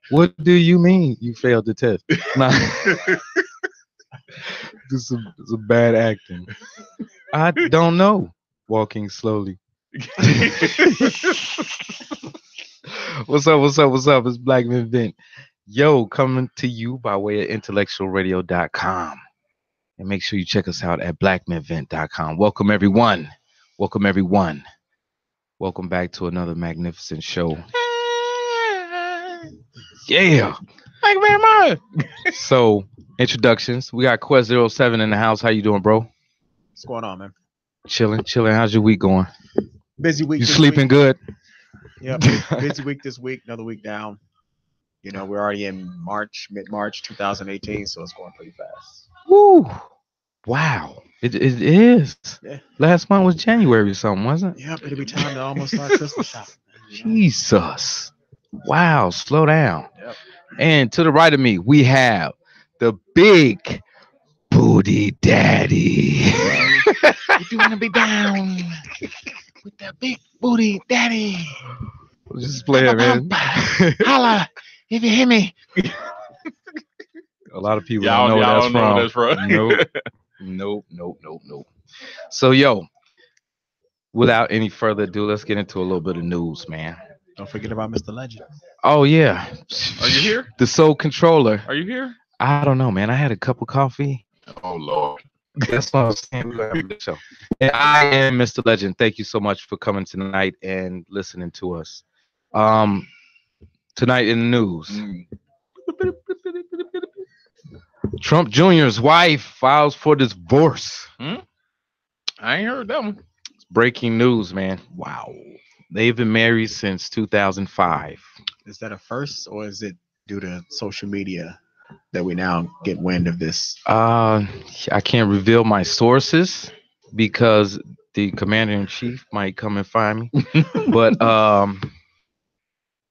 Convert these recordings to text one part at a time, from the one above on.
What do you mean you failed the test? Nah, this is a bad acting. I don't know. Walking slowly. What's up? What's up? What's up? It's Black Men Vent. Yo, coming to you by way of IntellectualRadio.com. And make sure you check us out at blackmenvent.com. Welcome, everyone. Welcome, everyone. Welcome back to another magnificent show. Yeah. Thank you very much. So, introductions. We got Quest07 in the house. How you doing, bro? What's going on, man? Chilling. How's your week going? Busy week. You sleeping good? Yep. Busy week this week. Another week down. You know, we're already in mid-March 2018, so it's going pretty fast. Woo! Wow. It is. Yeah. Last month was January or something, wasn't it? Yep, it'll be time to almost start Christmas shopping. Jesus. Wow, slow down. Yep. And to the right of me, we have the big booty daddy. You want to be down with that big booty daddy? Just play it, man. Holla if you hear me. A lot of people don't know where that's from. Nope. So, yo, without any further ado, let's get into a little bit of news, man. Don't forget about Mr. Legend. Oh, yeah. Are you here? The Soul Controller. Are you here? I don't know, man. I had a cup of coffee. Oh, Lord. That's what I was saying. We're gonna have the show. And I am Mr. Legend. Thank you so much for coming tonight and listening to us. Tonight in the news. Trump Jr.'s wife files for divorce. I ain't heard that one. It's breaking news, man. Wow. They've been married since 2005. Is that a first, or is it due to social media that we now get wind of this? I can't reveal my sources because the commander-in-chief might come and find me. But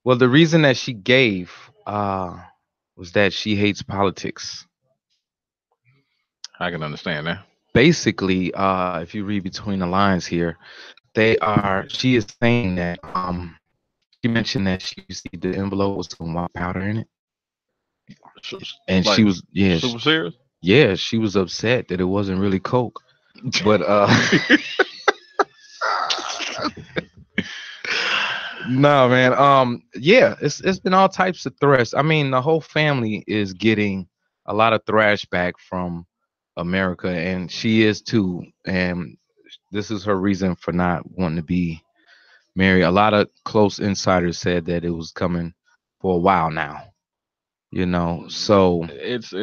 well, the reason that she gave was that she hates politics. I can understand that. Basically, if you read between the lines here, she is saying that she mentioned that she received the envelope with some white powder in it. And like, she was super serious? Yeah, she was upset that it wasn't really Coke. But no, man. Yeah, it's been all types of threats. I mean, the whole family is getting a lot of thrash back from America, and she is too. And this is her reason for not wanting to be married. A lot of close insiders said that it was coming for a while now. You know, so it's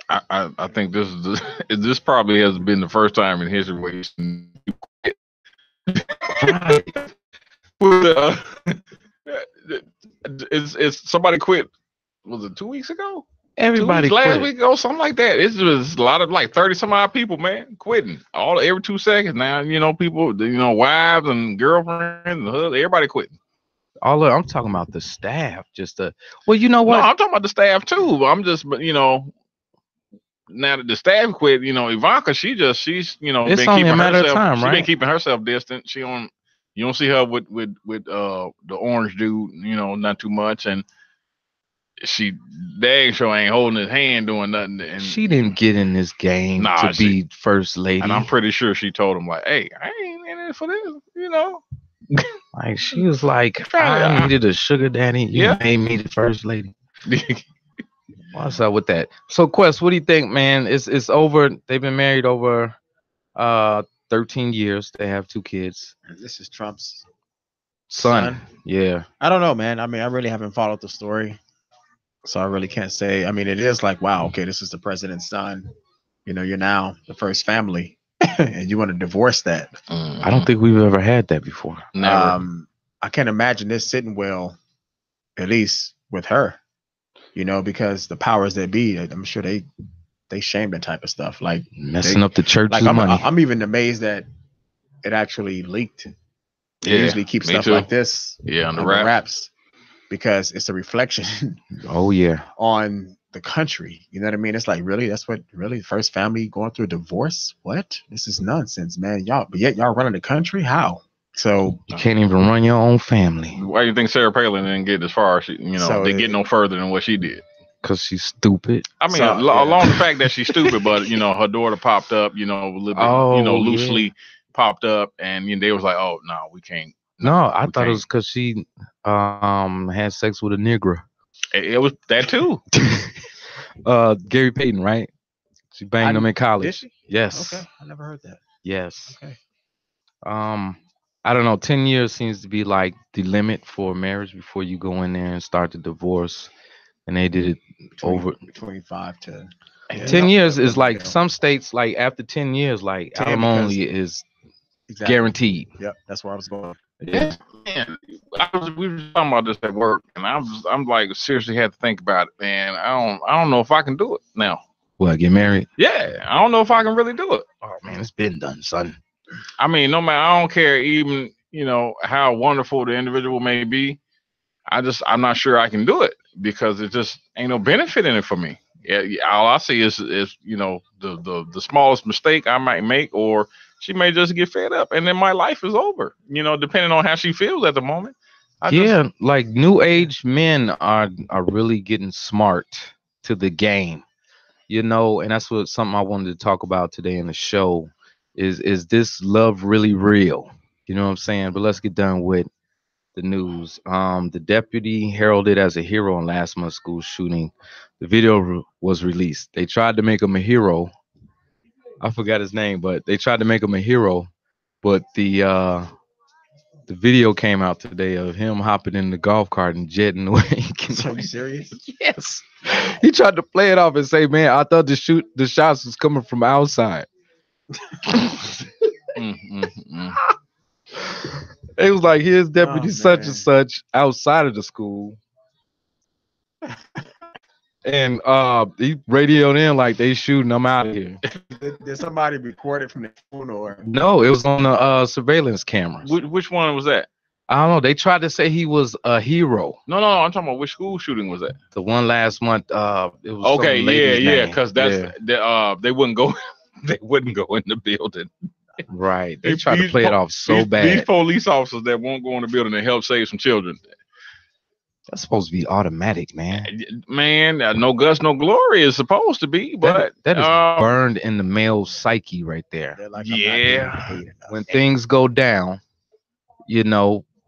I think this probably has been the first time in history where it's somebody quit. Was it 2 weeks ago? Everybody quit. Last week ago, something like that. It's just a lot of like 30 some odd people, man, quitting every 2 seconds now. You know, people, wives and girlfriends and husbands, everybody quitting. I'm talking about the staff. Well, you know what? No, I'm talking about the staff too. I'm just, now that the staff quit, Ivanka, she's it's been only keeping a matter herself. of time, She's right? been keeping herself distant. You don't see her with the orange dude, not too much, and she dang sure ain't holding his hand doing nothing. And she didn't get in this game to be first lady. And I'm pretty sure she told him like, "Hey, I ain't in it for this," Like she was like, I needed a sugar daddy. You made me the first lady. What's up with that? So Quest, what do you think, man? It's over. They've been married over 13 years. They have 2 kids. This is Trump's son. Yeah. I don't know, man. I mean, I really haven't followed the story, so I really can't say. I mean, it is like, wow, okay, this is the president's son. You're now the first family. And you want to divorce that? I don't think we've ever had that before. Never. I can't imagine this sitting well, at least with her, because the powers that be, I'm sure they shame that type of stuff, like messing up the church's money. I'm even amazed that it actually leaked. They usually keep stuff like this on the wraps because it's a reflection. Oh yeah, on the country. You know what I mean? It's like, really? That's what really first family going through a divorce? What? This is nonsense, man. But yet y'all running the country? How? So You can't even run your own family Why do you think Sarah Palin didn't get as far as she, So they get no further than what she did? because she's stupid. I mean, So, yeah. along the fact that she's stupid, but her daughter popped up, a little bit, Oh, loosely popped up, and they was like, "Oh no, we can't." No, I we thought it can't. was because she had sex with a nigger. It was that too. Gary Payton, right? She banged him in did college. she? Yes. Okay, I never heard that. Yes. Okay. I don't know. 10 years seems to be like the limit for marriage before you go in there and start the divorce. And they did it over between 5 to 10 years is no like deal. some states, like after 10 years, like 10 alimony is Exactly. guaranteed. Yep, that's where I was going. Yeah. Man, we were talking about this at work, and I'm like seriously had to think about it, man. I don't know if I can do it now. What, get married? Yeah, I don't know if I can really do it. Oh man, it's been done, son. I mean, no matter, I don't care even how wonderful the individual may be. I'm not sure I can do it because it just ain't no benefit in it for me. Yeah, all I see is the smallest mistake I might make, or she may just get fed up, and then my life is over. Depending on how she feels at the moment. Like new age men are really getting smart to the game, and that's something I wanted to talk about today in the show. Is this love really real? You know what I'm saying? But let's get done with the news. The deputy heralded as a hero in last month's school shooting. The video was released. They tried to make him a hero. I forgot his name, but they tried to make him a hero. But the video came out today of him hopping in the golf cart and jetting away. Are you serious? Yes. He tried to play it off and say, "Man, I thought the shots was coming from outside." It was like, here's deputy such and such outside of the school. And he radioed in like they shooting them out of here. Did somebody record it from the phone or? No, it was on the surveillance cameras. Which one was that? I don't know. They tried to say he was a hero. No, I'm talking about which school shooting was that? The one last month. It was okay, yeah, because they wouldn't go. They wouldn't go in the building. Right. They tried to play it off so bad. These police officers that won't go in the building to help save some children. That's supposed to be automatic, man. Man, no guts, no glory is supposed to be, but that is burned in the male psyche right there. Like, yeah. When things go down,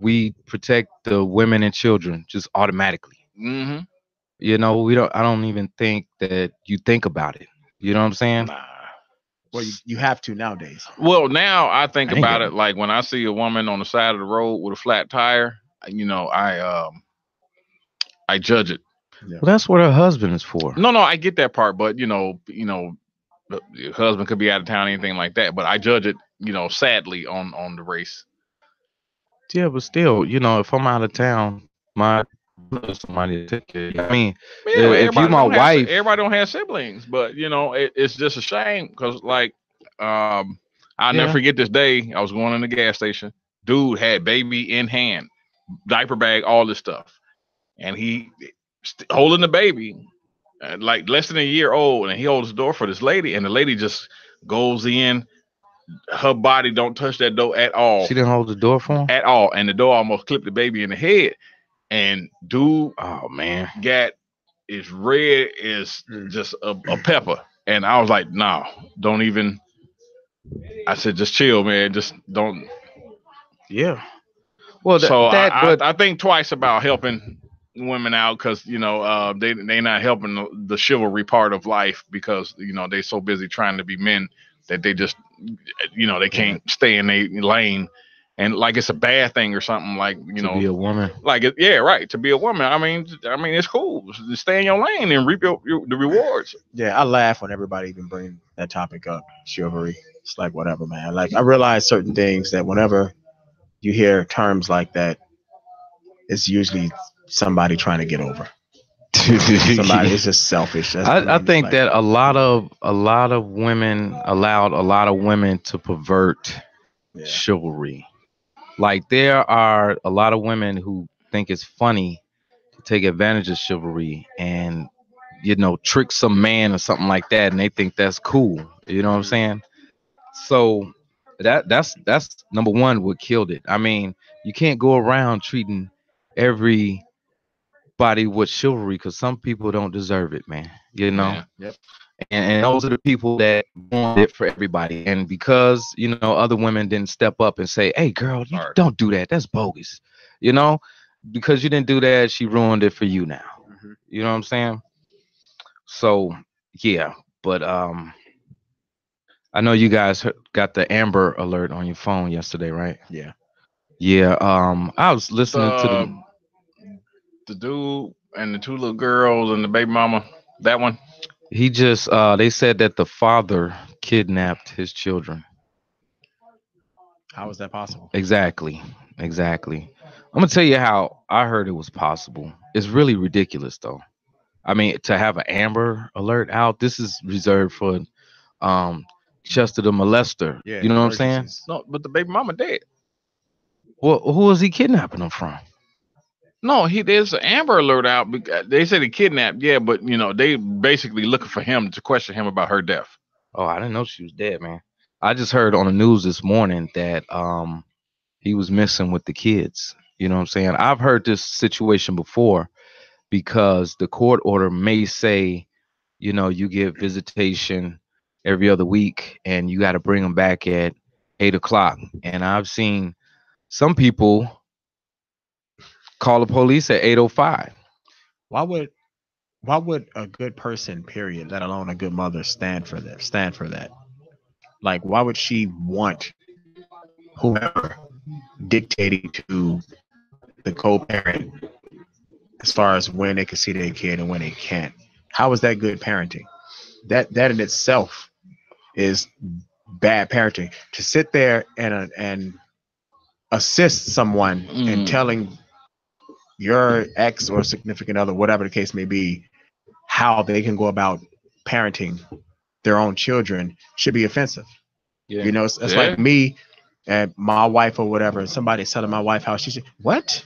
we protect the women and children just automatically. Mm-hmm. I don't even think that you think about it. You know what I'm saying? Nah. Well, you have to nowadays. Well, now I think about it like when I see a woman on the side of the road with a flat tire, I judge it. Yeah. Well, that's what her husband is for. No, I get that part, but your husband could be out of town, anything like that. But I judge it, sadly on the race. Yeah, but still, if I'm out of town, somebody to take care. I mean, if you my wife, everybody don't have siblings, but it's just a shame because I'll never forget this day. I was going in the gas station. Dude had baby in hand, diaper bag, all this stuff, and he holding the baby, like less than a year old, and he holds the door for this lady, and the lady just goes in. Her body don't touch that door at all. She didn't hold the door for him at all, and the door almost clipped the baby in the head. And dude, oh man, got as red as just a pepper. And I was like, "No, don't even." I said, "Just chill, man. Just don't." Yeah. Well, I think twice about helping women out because they not helping the chivalry part of life because they so busy trying to be men that they just they can't stay in their lane. And like it's a bad thing or something, like to be a woman, like to be a woman. I mean, it's cool. Stay in your lane and reap the rewards. Yeah, I laugh when everybody even bring that topic up, chivalry. It's like whatever, man. Like I realize certain things that whenever you hear terms like that, it's usually somebody trying to get over. Somebody is just selfish. I think that a lot of women allowed a lot of women to pervert chivalry. Like there are a lot of women who think it's funny to take advantage of chivalry and trick some man or something like that, and they think that's cool. You know what I'm saying? So That's number one. What killed it. I mean, you can't go around treating everybody with chivalry because some people don't deserve it, man. You know. Yeah. Yep. And those are the people that want it for everybody. And because other women didn't step up and say, "Hey, girl, you Right. don't do that. That's bogus," you know, because you didn't do that, she ruined it for you now. Mhm. You know what I'm saying? So yeah, but I know you guys got the Amber Alert on your phone yesterday, right? Yeah. Yeah. I was listening to the. The dude and the two little girls and the baby mama. That one. He just they said that the father kidnapped his children. How is that possible? Exactly. Exactly. I'm gonna tell you how I heard it was possible. It's really ridiculous though. I mean, to have an Amber Alert out, this is reserved for um Chester the molester. Yeah. You know what I'm saying? Emergencies. No, but the baby mama dead. Well, who was he kidnapping them from? No, there's an Amber Alert out. They said he kidnapped. Yeah, but they basically looking for him to question him about her death. Oh, I didn't know she was dead, man. I just heard on the news this morning that he was missing with the kids. You know what I'm saying? I've heard this situation before because the court order may say, you get visitation every other week and you got to bring them back at 8 o'clock. And I've seen some people call the police at 8:05. Why would why would a good person, period, let alone a good mother, stand for that? Stand for that. Like, why would she want whoever dictating to the co-parent as far as when they can see their kid and when they can't? How is that good parenting? That in itself is bad parenting. To sit there and assist someone in telling your ex or significant other, whatever the case may be, how they can go about parenting their own children should be offensive. Yeah. It's like me and my wife or whatever, and somebody telling my wife how she should. What?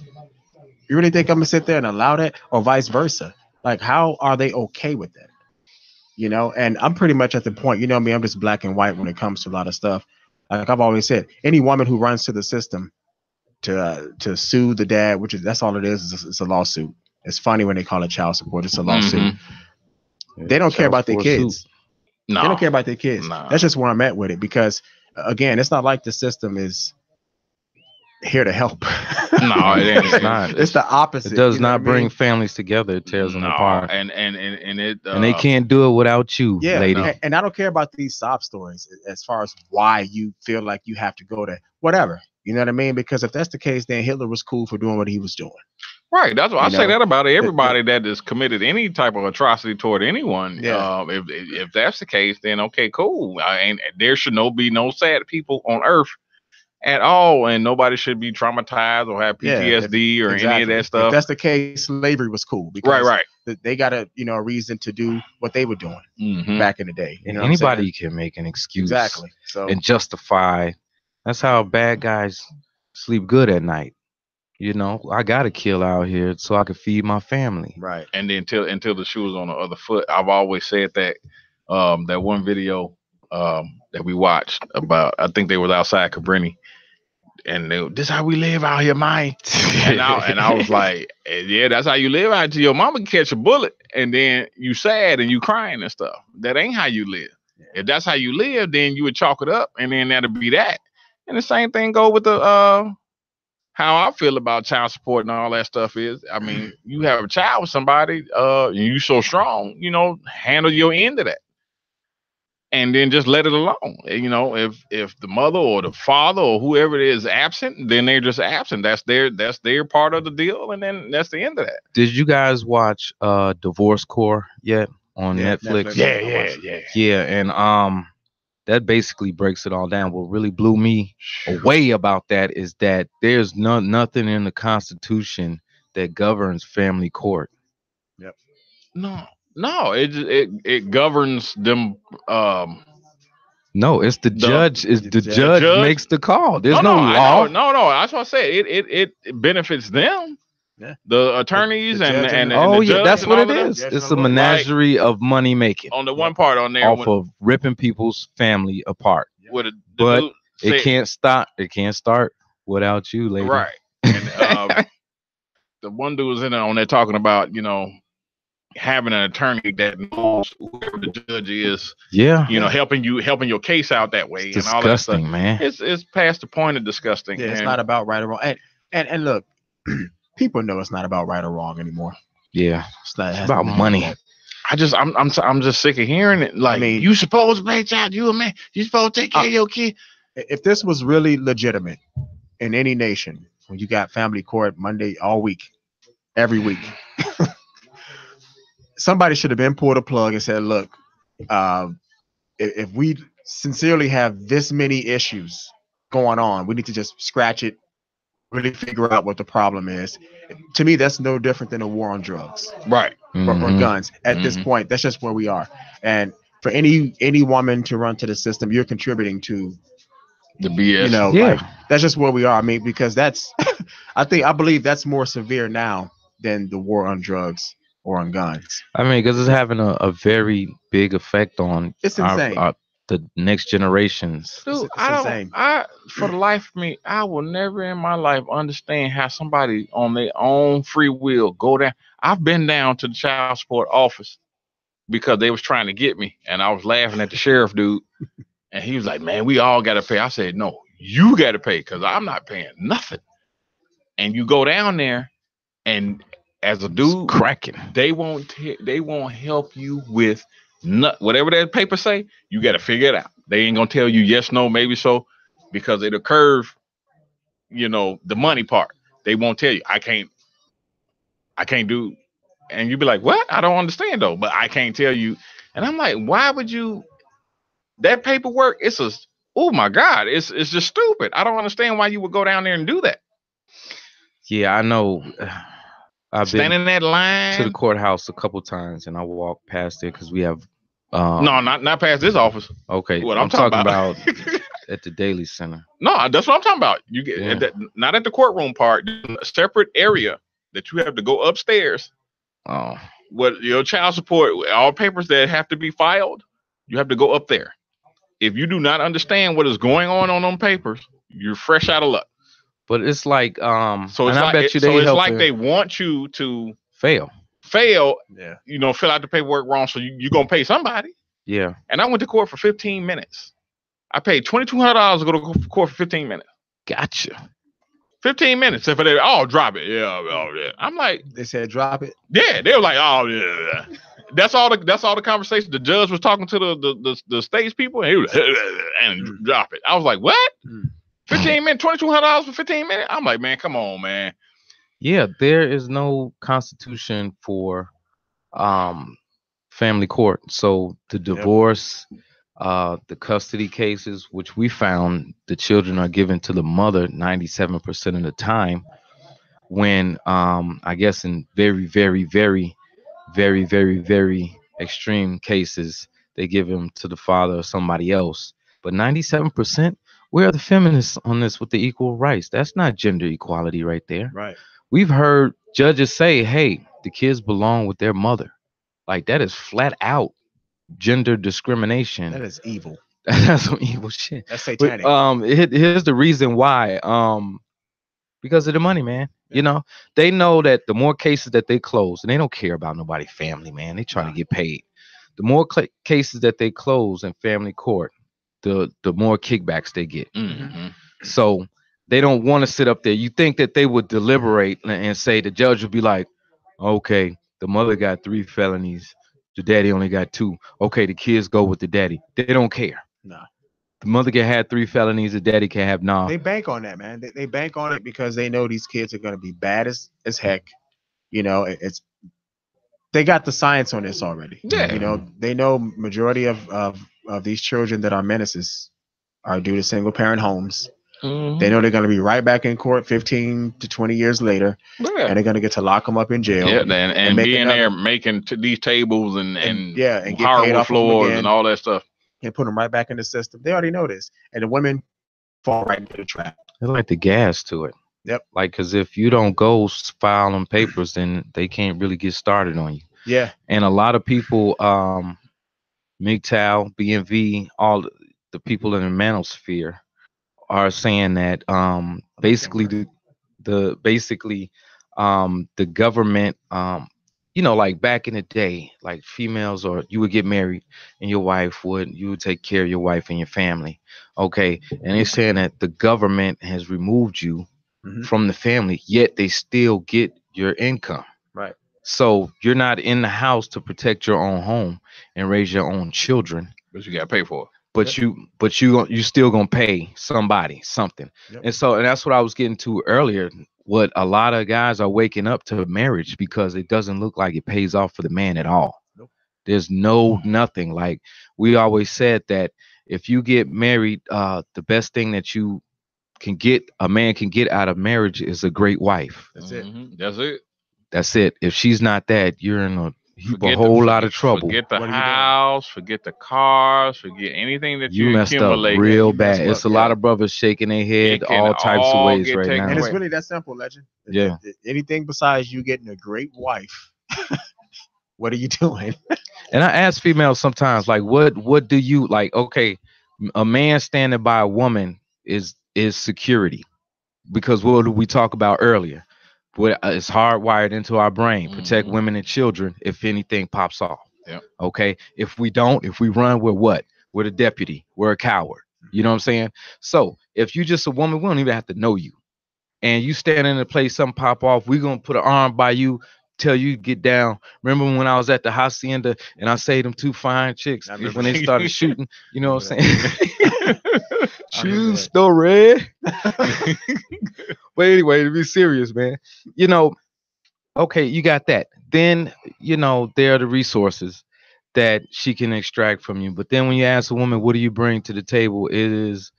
You really think I'm gonna sit there and allow that, or vice versa? Like, how are they okay with that? And I'm pretty much at the point. Me, I'm just black and white when it comes to a lot of stuff. Like I've always said, any woman who runs to the system to sue the dad, that's all it is it's a lawsuit. It's funny when they call it child support. It's a lawsuit. They don't care about their kids. No, they don't care about their kids. No. That's just where I'm at with it, because again, it's not like the system is here to help. No, it ain't. It's not. It's the opposite. It does not bring families together. It tears them apart. And it and they can't do it without you, lady. No. And I don't care about these sob stories as far as why you feel like you have to go to whatever. You know what I mean? Because if that's the case, then Hitler was cool for doing what he was doing. Right. That's what I say that about everybody that has committed any type of atrocity toward anyone. Yeah. If that's the case, then okay, cool. There should be no sad people on earth at all, and nobody should be traumatized or have PTSD or any of that stuff. If that's the case, slavery was cool because right. They got a reason to do what they were doing back in the day. And anybody can make an excuse, so and justify. That's how bad guys sleep good at night. I gotta kill out here so I can feed my family. Right. And then until the shoe was on the other foot, I've always said that that one video that we watched about, I think they was outside Cabrini, and this how we live out here, man. and I was like, yeah, that's how you live out till your mama catch a bullet, and then you sad and you crying and stuff. That ain't how you live. Yeah. If that's how you live, then you would chalk it up, and then that'll be that. And the same thing go with the how I feel about child support and all that stuff is. I mean, you have a child with somebody, and you so strong, handle your end of that. And then just let it alone. If the mother or the father or whoever it is absent, then they're just absent. That's their part of the deal, and then that's the end of that. Did you guys watch Divorce Core yet on Netflix? Yeah, and that basically breaks it all down. What really blew me away about that is that there's nothing in the Constitution that governs family court. Yep. No, it governs them. No, it's the judge. Is the judge makes the call. There's no law. No. That's what I said. It benefits them. Yeah. The attorneys the and oh the yeah, that's what it is. Yes, It's a menagerie of money making. On the one part on there, off of ripping people's family apart. With but It can't stop. It can't start without you, lady. Right. And the one dude was in there on there talking about, having an attorney that knows whoever the judge is, Yeah. helping your case out that way. It's and all that stuff. disgusting, man. It's past the point of disgusting. Yeah, it's not about right or wrong. And look, people know it's not about right or wrong anymore. Yeah. It's not about money. I'm just sick of hearing it. Like, you supposed to pay child, you a man, you supposed to take care of your kid. If this was really legitimate in any nation, when you got family court Monday all week, every week, somebody should have been pulled a plug and said, look, if we sincerely have this many issues going on, we need to just scratch it, really figure out what the problem is. To me, that's no different than a war on drugs, right? Or guns. At this point, that's just where we are. And for any woman to run to the system, you're contributing to the BS. Like, that's just where we are. I mean, because that's, I believe that's more severe now than the war on drugs or on guns. I mean, because it's having a very big effect on the next generations. Dude, for the life of me, I will never in my life understand how somebody on their own free will go down. I've been down to the child support office because they was trying to get me, and I was laughing at the sheriff dude, and he was like, "Man, we all got to pay." I said, "No, you got to pay because I'm not paying nothing." And you go down there, and as a dude, cracking, they won't help you with whatever that paper say. You got to figure it out. They ain't gonna tell you yes, no, maybe so, because it'll curve, the money part. They won't tell you. I can't do, and you be like, what? I don't understand though, but I can't tell you. And I'm like, why would you? That paperwork, oh my God, it's just stupid. I don't understand why you would go down there and do that. Yeah, I know. I've been in that line to the courthouse a couple times, and I walk past it because we have. No, not past this office. Okay, what I'm talking about at the Daily Center. No, that's what I'm talking about. You get not at the courtroom part. A separate area that you have to go upstairs. Oh, what your child support, all papers that have to be filed, you have to go up there. If you do not understand what is going on them papers, you're fresh out of luck. But it's like so it's like it's like they want you to fail. Yeah. Fill out the paperwork wrong, so you're gonna pay somebody. Yeah. And I went to court for 15 minutes. I paid $2,200 to go to court for 15 minutes. Gotcha. 15 minutes. If they drop it, yeah. I'm like, they said drop it. Yeah, they were like, oh yeah. That's all the conversation. The judge was talking to the stage people, and he was and drop it. I was like, what? 15 minutes, $2,200 for 15 minutes. I'm like, man, come on, man. Yeah, there is no constitution for family court. So the divorce, the custody cases, which we found the children are given to the mother 97% of the time, when I guess in very, very, very, very, very, very extreme cases, they give them to the father or somebody else. But 97%, where are the feminists on this with the equal rights? That's not gender equality right there. Right. We've heard judges say, hey, the kids belong with their mother. Like, that is flat out gender discrimination. That is evil. That's some evil shit. That's satanic. But, here's the reason why. Because of the money, man. Yeah. They know that the more cases that they close, and they don't care about nobody's family, man. They trying to get paid. The more cases that they close in family court, the more kickbacks they get. Mm-hmm. So they don't want to sit up there. You think that they would deliberate and say, the judge would be like, okay, the mother got 3 felonies. The daddy only got 2. Okay, the kids go with the daddy. They don't care. No. The mother can have 3 felonies. The daddy can have none. They bank on that, man. They bank on it because they know these kids are going to be bad as heck. They got the science on this already. Yeah. They know majority of these children that are menaces are due to single parent homes. Mm-hmm. They know they're going to be right back in court 15 to 20 years later, and they're going to get to lock them up in jail. Yeah, and be in there making these tables and get hardwood floors and all that stuff. And put them right back in the system. They already know this. And the women fall right into the trap. They like the gas to it. Yep. Like, because if you don't go file them papers, then they can't really get started on you. Yeah. And a lot of people, MGTOW, BMV, all the people in the manosphere are saying that basically the government, like back in the day, like females, or you would get married and you would take care of your wife and your family. Okay. And they're saying that the government has removed you Hmm. from the family, yet they still get your income. Right. So you're not in the house to protect your own home and raise your own children, But you got to pay for it. but Yep. you still gonna pay somebody something. Yep. And that's what I was getting to earlier. What a lot of guys are waking up to marriage because it doesn't look like it pays off for the man at all. Nope. There's no nothing. Like we always said that if you get married, the best thing that a man can get out of marriage is a great wife. That's it. That's it. That's it. If she's not that, you're in a Forget whole lot of trouble. Forget the What are you doing? house. Forget the cars. Forget anything that You you messed up accumulate. real You messed bad. up, It's a yeah. lot of brothers shaking their head It can all types of all ways get right taken now. And it's away. really that simple, Legend. Yeah. Anything besides you getting a great wife, what are you doing? And I ask females sometimes, like, what do you like? Okay, a man standing by a woman is security, because what did we talk about earlier? What it's hardwired into our brain, protect Mhm. women and children if anything pops off. Yep. Okay, if we run, we're what? We're the deputy. We're a coward. You know what I'm saying? So if you just a woman, we don't even have to know you. And you stand in a place, something pop off, we're gonna put an arm by you, tell you to get down. Remember when I was at the hacienda and I say them two fine chicks I remember when they started shooting, you know what I'm Remember saying? I remember Choose the red. But anyway, to be serious, man, you know, okay, you got that. Then, there are the resources that she can extract from you. But then when you ask a woman, what do you bring to the table? It is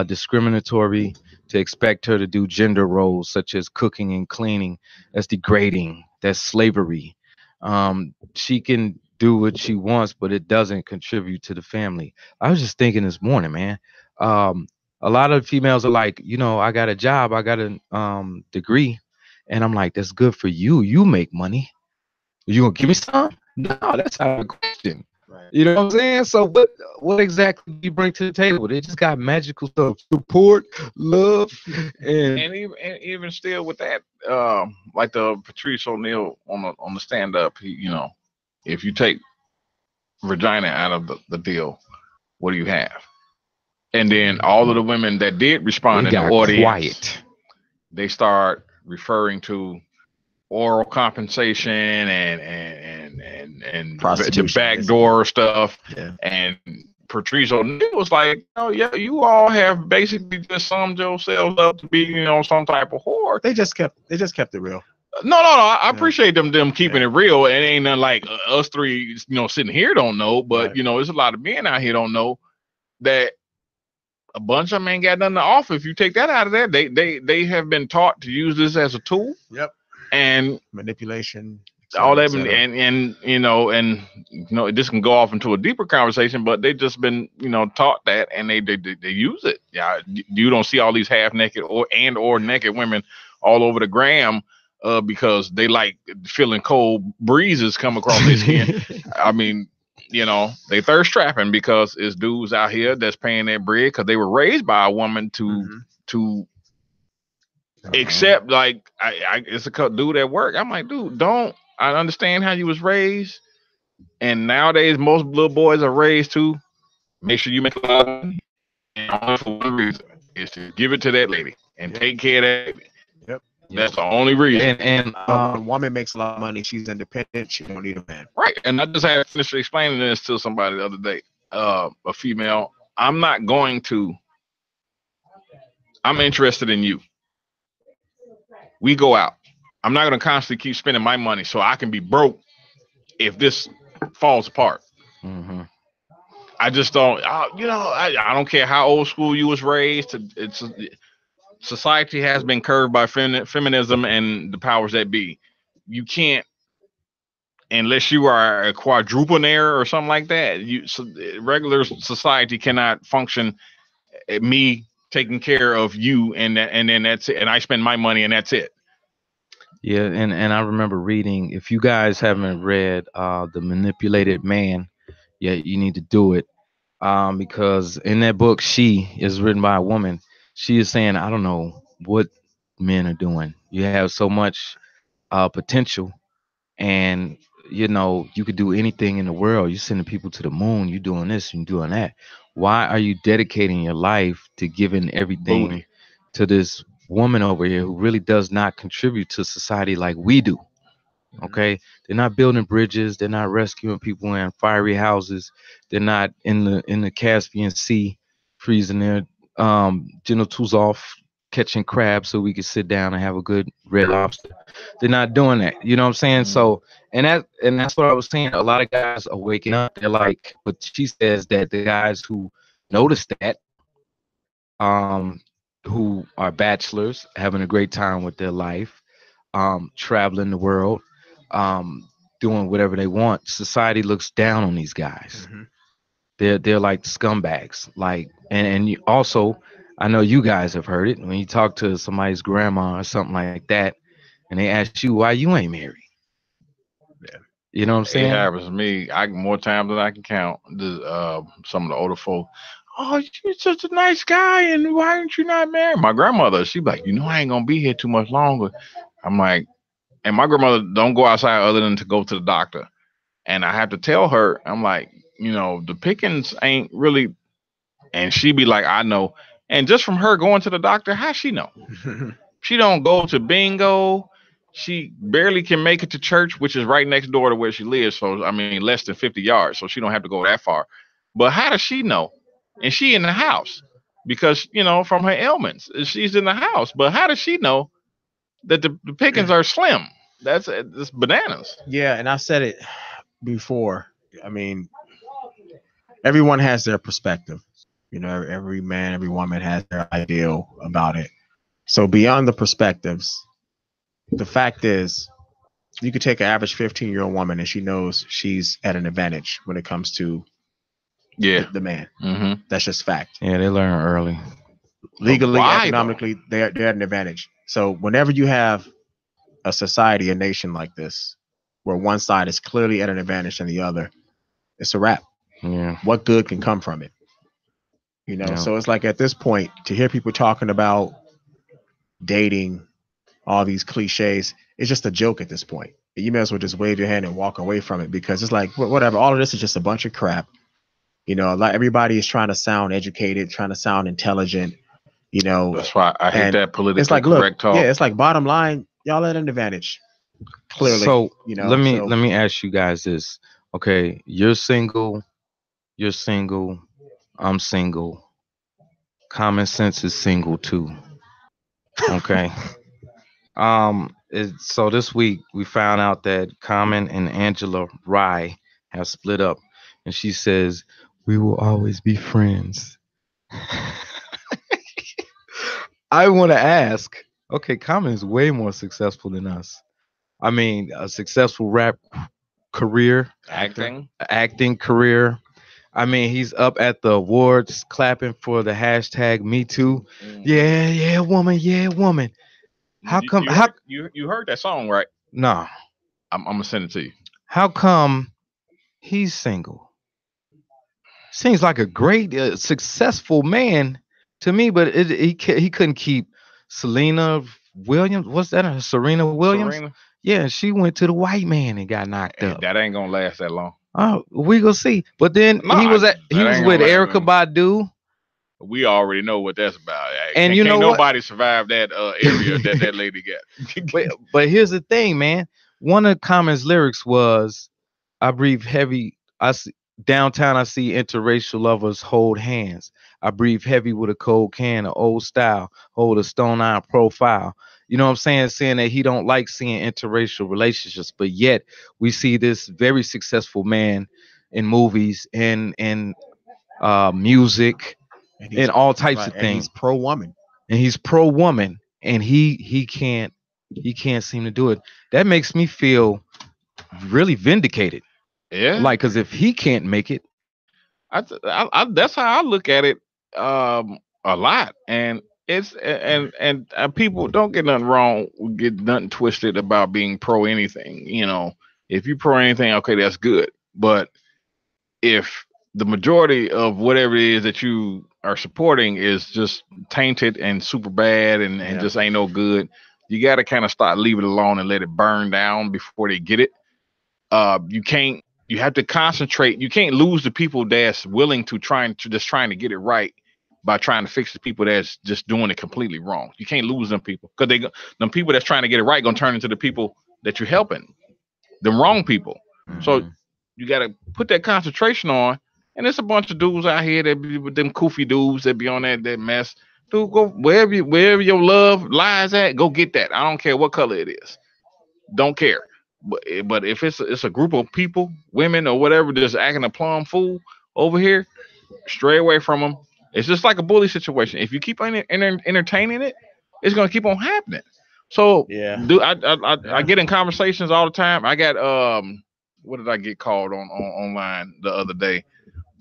discriminatory to expect her to do gender roles such as cooking and cleaning. That's degrading. That's slavery. She can do what she wants, but it doesn't contribute to the family. I was just thinking this morning, man. Um, a lot of females are like, I got a job, I got a degree, and I'm like, that's good for you. You make money. You gonna give me some? No, that's out of the question. Right. You know what I'm saying? So what exactly do you bring to the table? They just got magical stuff, support, love, and And even still with that, like the Patrice O'Neal on the stand up, if you take vagina out of the deal, what do you have? And then all of the women that did respond they in the got audience, quiet. they start referring to oral compensation and the Prostitution, backdoor stuff. Yeah. And Patrice O'Neal was like, "Oh yeah, you all have basically just summed yourselves up to be, some type of whore." They just kept it real. No. I Yeah. appreciate them keeping it real. It ain't nothing like us three, sitting here don't know, but Right. there's a lot of men out here don't know that a bunch of them ain't got nothing to offer. If you take that out of there, they have been taught to use this as a tool. Yep. And Manipulation. all that, etc. and this can go off into a deeper conversation, but they just been taught that, and they use it. Yeah, you don't see all these half naked or naked women all over the gram because they like feeling cold breezes come across their skin. I mean, they thirst trapping because it's dudes out here that's paying their bread because they were raised by a woman to accept, like, it's a dude at work. I'm like, dude, I understand how you was raised, and nowadays most little boys are raised to make sure you make a lot of money, and only for one reason, is to give it to that lady and take care of that baby. Yep. That's the only reason. And When a woman makes a lot of money, she's independent. She don't need a man. Right. And I just had finished explaining this to somebody the other day, a female. I'm interested in you. We go out. I'm not going to constantly keep spending my money so I can be broke if this falls apart. mm-hmm. I just don't, I don't care how old school you was raised. Society has been curved by feminism and the powers that be. You can't, unless you are a quadruplinaire or something like that. Regular society cannot function. Me taking care of you, and then that's it. And I spend my money, and that's it. Yeah, and I remember reading. If you guys haven't read The Manipulated Man, yeah, you need to do it. Because in that book, She is written by a woman. she is saying, I don't know what men are doing. You have so much potential, and you could do anything in the world. You're sending people to the moon. You're doing this and doing that. Why are you dedicating your life to giving everything Booty. to this woman over here who really does not contribute to society like we do? Okay, they're not building bridges. They're not rescuing people in fiery houses. They're not in the Caspian Sea, freezing their genitals off, catching crabs so we can sit down and have a good red lobster. They're not doing that. You know what I'm saying? Mhm. So that's what I was saying. A lot of guys are waking up. They're like, but she says that the guys who notice that, um, who are bachelors, having a great time with their life, traveling the world, um, doing whatever they want. Society looks down on these guys. Hmm. They're like scumbags. Like, and you also, I know you guys have heard it when you talk to somebody's grandma or something like that, and they ask you why you ain't married. Yeah. You know what I'm It saying? happens to me. I more times than I can count. Some of the older folk. Oh, you're such a nice guy, and why aren't you not married? My grandmother, she be like, I ain't gonna be here too much longer. I'm like, and my grandmother don't go outside other than to go to the doctor. And I have to tell her, I'm like, the pickings ain't really. And she be like, I know. And just from her going to the doctor, how she know? She don't go to bingo. She barely can make it to church, which is right next door to where she lives. So I mean, less than 50 yards. So she don't have to go that far. But how does she know? And she in the house because from her ailments, she's in the house. But how does she know that the pickings are slim? It's bananas. Yeah, and I said it before. I mean, everyone has their perspective. Every man, every woman has their ideal about it. So beyond the perspectives, the fact is, you could take an average 15-year-old woman and she knows she's at an advantage when it comes to Yeah. the man. Mm-hmm. That's just fact. Yeah, they learn early. But Legally, why though? economically, they're at an advantage. So whenever you have a society, a nation like this, where one side is clearly at an advantage than the other, it's a wrap. Yeah, What good can come from it? yeah. So it's like at this point, to hear people talking about dating, all these cliches, it's just a joke at this point. You may as well just wave your hand and walk away from it because it's like whatever. All of this is just a bunch of crap. Like everybody is trying to sound educated, trying to sound intelligent. That's why I hate And that it's politically like, look, correct talk. yeah, it's like bottom line, y'all at an advantage. Clearly, So let me So let me ask you guys this. Okay, you're single. You're single. I'm single. Common sense is single too. Okay. So this week we found out that Common and Angela Rye have split up, and she says we will always be friends. I want to ask. Okay, Common is way more successful than us. I mean, a successful rap career, actor. Acting. acting career. I mean, he's up at the awards clapping for the hashtag Me Too. Mhm. Yeah, yeah, woman, yeah, woman. How You, come? you heard you heard that song, right? Nah. I'm gonna send it to you. How come he's single? Seems like a great, successful man to me, but he couldn't keep Selena Williams. What's that? Serena Williams. Serena. Yeah, she went to the white man and got knocked Hey, up. that ain't gonna last that long. Oh, we gonna see. But then No, he that was ain't gonna with last. Erica Badu, We already know what that's about. and you Can't know what? nobody survive that area that lady got. But here's the thing, man. One of Common's lyrics was, "I breathe heavy. I see, downtown. I see interracial lovers hold hands. I breathe heavy with a cold can, of old style, hold a stone iron profile." You know what I'm saying? Saying that he don't like seeing interracial relationships, but yet we see this very successful man in movies and music And and he's all types right, of and he's things, pro woman. and he's pro woman, and he can't seem to do it. That makes me feel really vindicated. Yeah, Like, cause if he can't make it, that's how I look at it. A lot, and people don't get nothing wrong, get nothing twisted about being pro anything. If you pro anything, okay, that's good. But if the majority of whatever it is that you are supporting is just tainted and super bad and just ain't no good. You got to kind of start leave it alone and let it burn down before they get it. You have to concentrate. You can't lose the people that's willing to trying to get it right by trying to fix the people that's just doing it completely wrong. You can't lose them people, because them people that's trying to get it right gonna turn into the people that you're helping, the wrong people. So you got to put that concentration on. And there's a bunch of dudes out here that be with them koofy dudes that be on that mess. Dude, go wherever your love lies at, go get that. I don't care what color it is. Don't care. But if it's a group of people, women or whatever, just acting a plum fool over here, stray away from them. It's just like a bully situation. If you keep entertaining it, it's gonna keep on happening. So I get in conversations all the time. I got what did I get called on online the other day?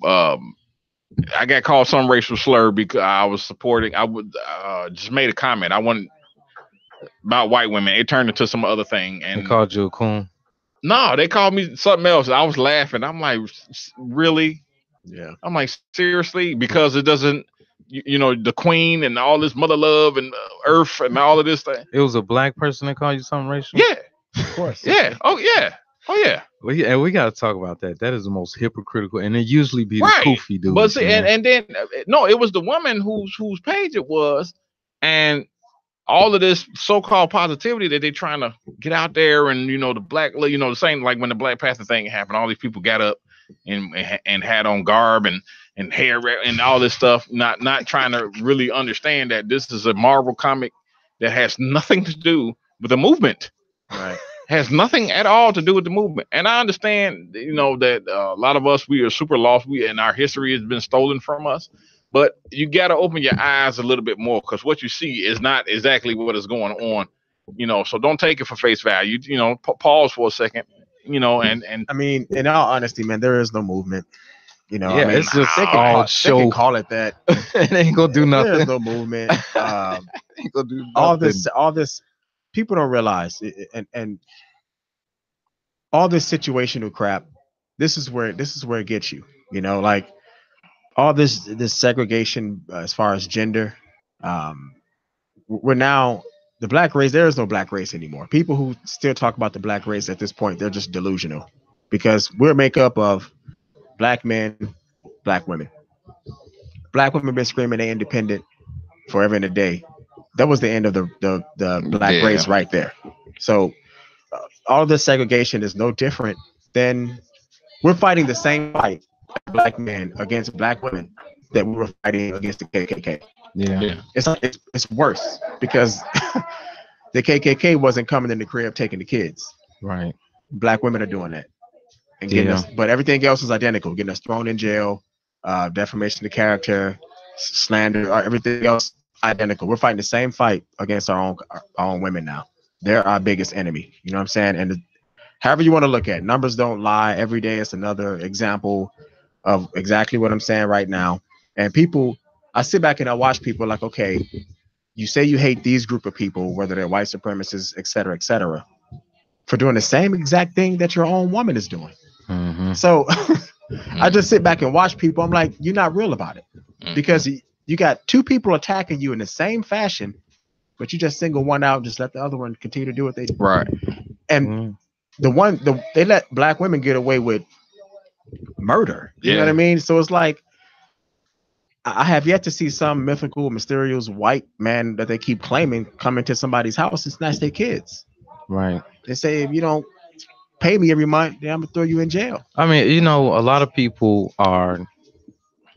I got called some racial slur because I was supporting. I would just made a comment. I wasn't about white women. It turned into some other thing. And they called you a coon? No, they called me something else. I was laughing. I'm like, really? Yeah. I'm like, seriously? Because it doesn't, the queen and all this mother love and earth and all of this thing. It was a black person that called you something racial? Yeah. Of course. Yeah. Oh, yeah. Oh, yeah. And we got to talk about that. That is the most hypocritical. And it usually be the koofy dude. But see, and then, no, it was the woman whose page it was. And all of this so-called positivity that they're trying to get out there, and the black, the same like when the Black Panther thing happened, all these people got up and had on garb and hair and all this stuff, not trying to really understand that this is a Marvel comic that has nothing to do with the movement. Right. Has nothing at all to do with the movement. And I understand, that a lot of us, we are super lost. And our history has been stolen from us. But you got to open your eyes a little bit more, because what you see is not exactly what is going on, so don't take it for face value, pause for a second, and I mean, in all honesty, man, there is no movement, it's just they can call it that. It ain't gonna do nothing. There's no movement. Ain't gonna do nothing. all this people don't realize and all this situational crap, this is where it gets you, like all this segregation as far as gender. We're now the black race. There is no black race anymore. People who still talk about the black race at this point, they're just delusional, because we're made up of black men, black women. Black women been screaming they independent forever and a day. That was the end of the black race right there. So all of this segregation is no different than we're fighting the same fight, black men against black women, that we were fighting against the KKK. Yeah. It's worse, because the KKK wasn't coming in the crib taking the kids. Right. Black women are doing that and getting us, but everything else is identical, getting us thrown in jail, defamation of character, slander, everything else identical. We're fighting the same fight against our own women now. They're our biggest enemy. You know what I'm saying? And however you want to look at it, numbers don't lie. Every day it's another example of exactly what I'm saying right now. And people, I sit back and I watch people like, okay, you say you hate these group of people, whether they're white supremacists, et cetera, for doing the same exact thing that your own woman is doing. Mm-hmm. So I just sit back and watch people. I'm like, you're not real about it, because you got two people attacking you in the same fashion, but you just single one out, just let the other one continue to do what they do. Right. And they let black women get away with murder. You know what I mean? So it's like, I have yet to see some mythical, mysterious white man that they keep claiming come into somebody's house and snatch their kids. Right. They say, if you don't pay me every month, then I'm gonna throw you in jail. I mean, a lot of people are,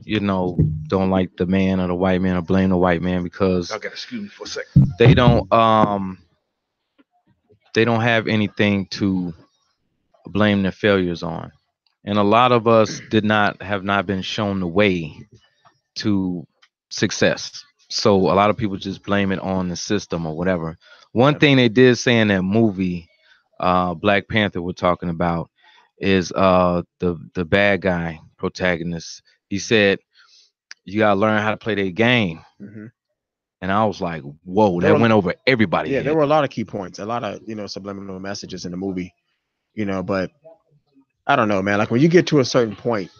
don't like the man or the white man or blame the white man because excuse me for a second. They don't have anything to blame their failures on. And a lot of us have not been shown the way to success. So a lot of people just blame it on the system or whatever. One thing they did say in that movie, Black Panther, we're talking about, is the bad guy protagonist. He said, you gotta learn how to play their game. Mm-hmm. And I was like, whoa, that went over everybody. Yeah, there were a lot of key points, a lot of subliminal messages in the movie, but I don't know, man. Like when you get to a certain point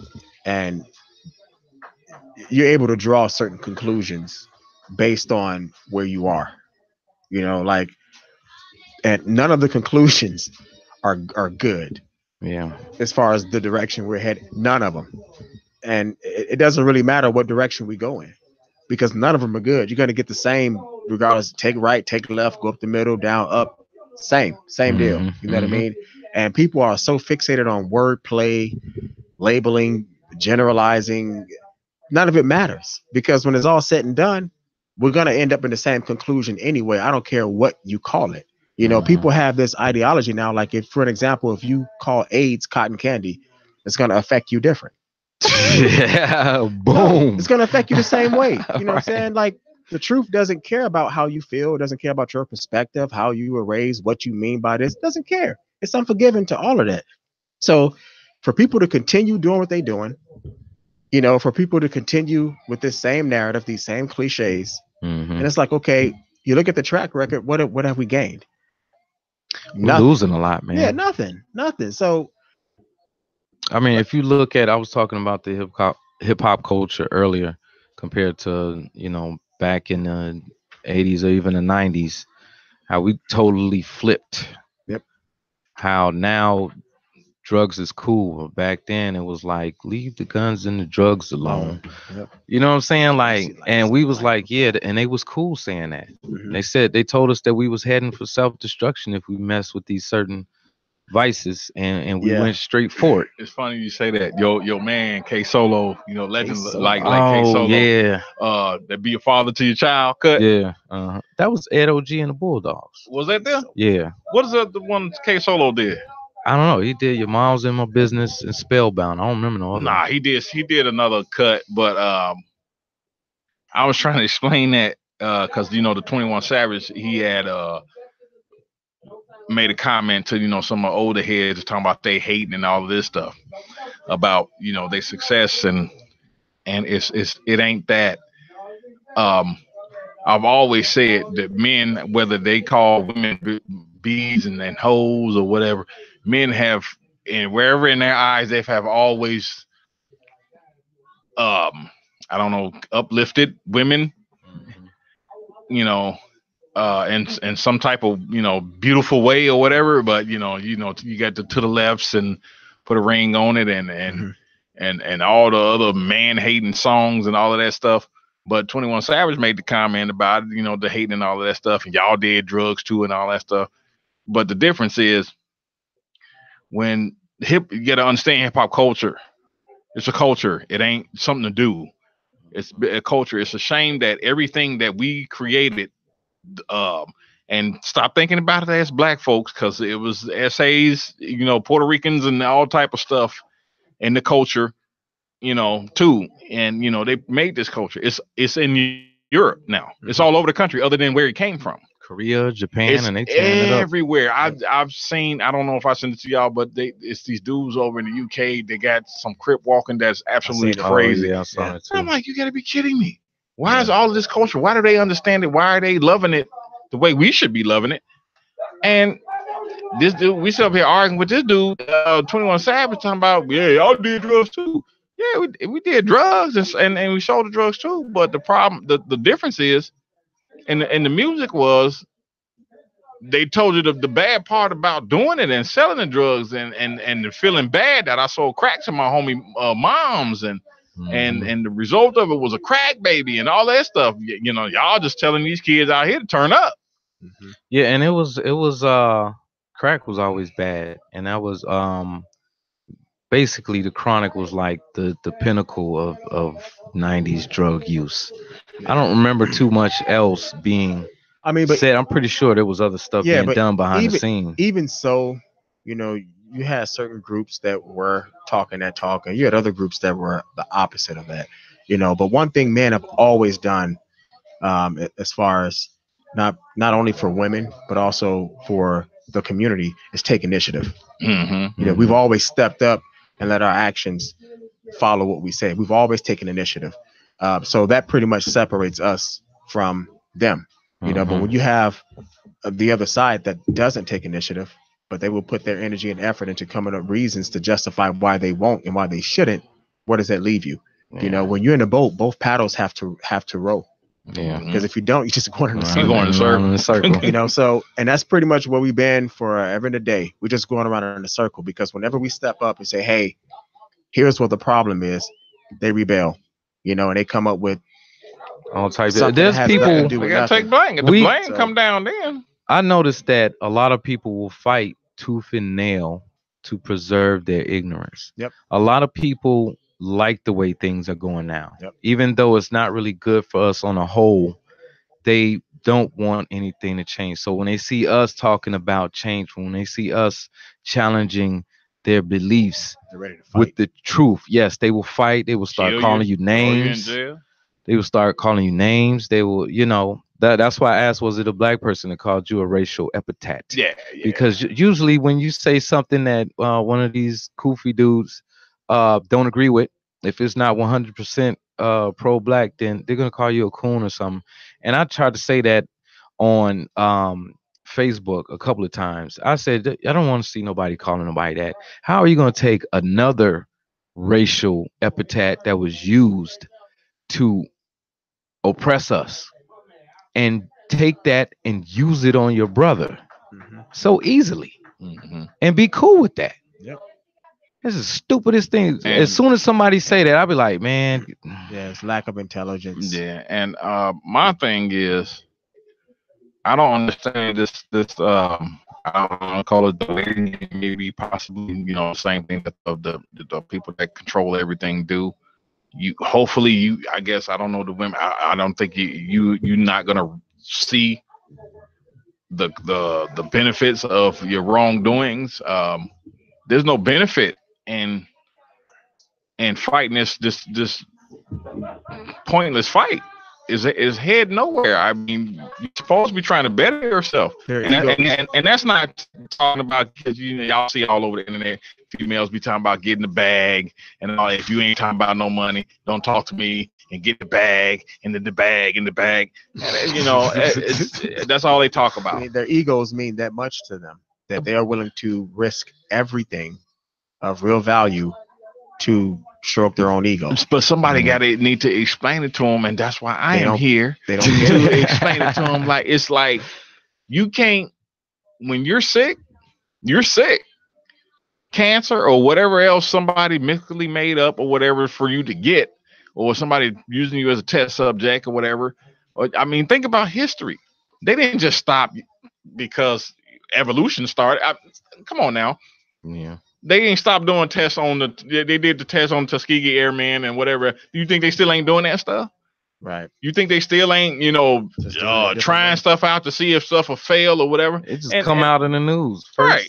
and you're able to draw certain conclusions based on where you are. You know, like, and none of the conclusions are good Yeah. as far as the direction we're headed. None of them, and it doesn't really matter what direction we go in because none of them are good. You're going to get the same regardless. Take right, take left, go up the middle, down, up. Same deal. Hmm. You know what I mean? And people are so fixated on wordplay, labeling, generalizing. None of it matters because when it's all said and done, we're going to end up in the same conclusion anyway. I don't care what you call it. You know, people have this ideology now. Like, if, for an example, if you call AIDS cotton candy, it's going to affect you different. Yeah, boom. No, it's going to affect you the same way. You know what I'm Right. saying? Like, the truth doesn't care about how you feel. It doesn't care about your perspective, how you were raised, what you mean by this. It doesn't care. It's unforgiving to all of that. So for people to continue doing what they're doing, you know, for people to continue with this same narrative, these same cliches, and it's like, okay, you look at the track record, what have we gained? We're losing a lot, man. Yeah, nothing. So I mean, if you look at, I was talking about the hip hop culture earlier compared to, you know, back in the 80s or even the 90s, how we totally flipped. Yep. How now drugs is cool. Back then it was like, leave the guns and the drugs alone. Yep. You know what I'm saying? Like, and we was like, yeah, and they was cool saying that. They told us that we was heading for self-destruction if we mess with these certain vices, and we went straight for it. It's funny you say that. Your man K Solo, you know, legend K-Solo. like K Solo. Yeah, that be a father to your child. Cut. yeah. That was Ed OG and the Bulldogs. Was that there? Yeah. What is the one K Solo did? I don't know. He did Your Mom's in My Business and Spellbound. I don't remember no other. Nah, he did another cut, but I was trying to explain that because you know the 21 Savage, he had made a comment to, you know, some of the older heads talking about they hating and all of this stuff about, you know, their success, and it ain't that. I've always said that men, whether they call women bees and hoes or whatever, men have, and wherever in their eyes they have always I don't know, uplifted women, you know, in some type of, you know, beautiful way or whatever. But you got the to the lefts and put a ring on it, and all the other man hating songs and all of that stuff. But 21 Savage made the comment about it, you know, the hating and all of that stuff, and y'all did drugs too and all that stuff. But the difference is when you got to understand hip hop culture. It's a culture. It ain't something to do. It's a culture. It's a shame that everything that we created, and stop thinking about it as black folks, because it was essays, you know, Puerto Ricans and all type of stuff in the culture, you know, too. And you know, they made this culture. It's in Europe now. It's all over the country, other than where it came from. Korea, Japan, It's and they tearing it up. everywhere. I've seen. I don't know if I sent it to y'all, but it's these dudes over in the UK. They got some crip walking that's absolutely crazy. I saw it too. I'm like, you got to be kidding me. Why is all of this culture? Why do they understand it? Why are they loving it the way we should be loving it? And this dude, we sit up here arguing with this dude, 21 Savage, talking about, yeah, y'all did drugs too. Yeah, we did drugs and we sold the drugs too. But the problem, the difference is, and the music was, they told you the bad part about doing it and selling the drugs and feeling bad that I sold crack to my homie moms and the result of it was a crack baby and all that stuff. You know, y'all just telling these kids out here to turn up. Yeah, and it was crack was always bad, and that was basically the Chronic was like the pinnacle of 90s drug use. I don't remember too much else being said. I'm pretty sure there was other stuff being done behind the scenes. Even so, you know, you had certain groups that were talking that talk, and you had other groups that were the opposite of that, you know. But one thing men have always done, as far as not only for women but also for the community, is take initiative. You know, we've always stepped up and let our actions follow what we say. We've always taken initiative. So that pretty much separates us from them, you know. But when you have the other side that doesn't take initiative, but they will put their energy and effort into coming up reasons to justify why they won't and why they shouldn't, where does that leave you? Yeah. You know, when you're in a boat, both paddles have to row. Yeah. Because if you don't, you just go in the Right. circle. You're going in a circle. You know, so, and that's pretty much where we've been for ever and a day. We're just going around in a circle, because whenever we step up and say, hey, here's what the problem is, they rebel, you know, and they come up with all types. something that There's has people. nothing to do We with gotta nothing. take blame. If the We- blame so- come down, then I noticed that a lot of people will fight tooth and nail to preserve their ignorance. Yep. A lot of people like the way things are going now. Yep. Even though it's not really good for us on a whole, they don't want anything to change. So when they see us talking about change, when they see us challenging their beliefs They're ready to fight. with the truth, yes, they will fight. They will start kill calling you throw you in names. jail. They will start calling you names. They will, you know, that's why I asked, was it a black person that called you a racial epithet? Yeah. Because usually when you say something that one of these goofy dudes don't agree with, if it's not 100% pro-black, then they're gonna call you a coon or something. And I tried to say that on Facebook a couple of times. I said, I don't want to see nobody calling nobody that. How are you gonna take another racial epithet that was used to oppress us and take that and use it on your brother so easily and be cool with that? Yep. This is the stupidest thing. And- as soon as somebody say that, I'll be like, man, Yeah, it's lack of intelligence. Yeah, and my thing is, I don't understand this. I don't call it debating. Maybe possibly, you know, the same thing that the people that control everything do. Hopefully, I guess I don't know the women. I don't think you're not gonna see the benefits of your wrongdoings. There's no benefit in fighting this pointless fight. Is head nowhere. I mean, you're supposed to be trying to better yourself, and that's not talking about, because y'all see all over the internet, females be talking about getting the bag and all. If you ain't talking about no money, don't talk to me, and get the bag and then the bag and the bag. And, you know, that's all they talk about. I mean, their egos mean that much to them that they are willing to risk everything of real value to stroke their own ego. But somebody need to explain it to them, and that's why I am here. They don't get to it. explain it to them. Like, it's like, you can't, when you're sick, cancer or whatever else somebody mystically made up or whatever for you to get, or somebody using you as a test subject or whatever. I mean, think about history. They didn't just stop because evolution started. Come on now. yeah. They ain't stopped doing tests on they did the test on Tuskegee Airmen and whatever. Do you think they still ain't doing that stuff? Right. You think they still ain't, you know, trying stuff out to see if stuff will fail or whatever? It just come out in the news.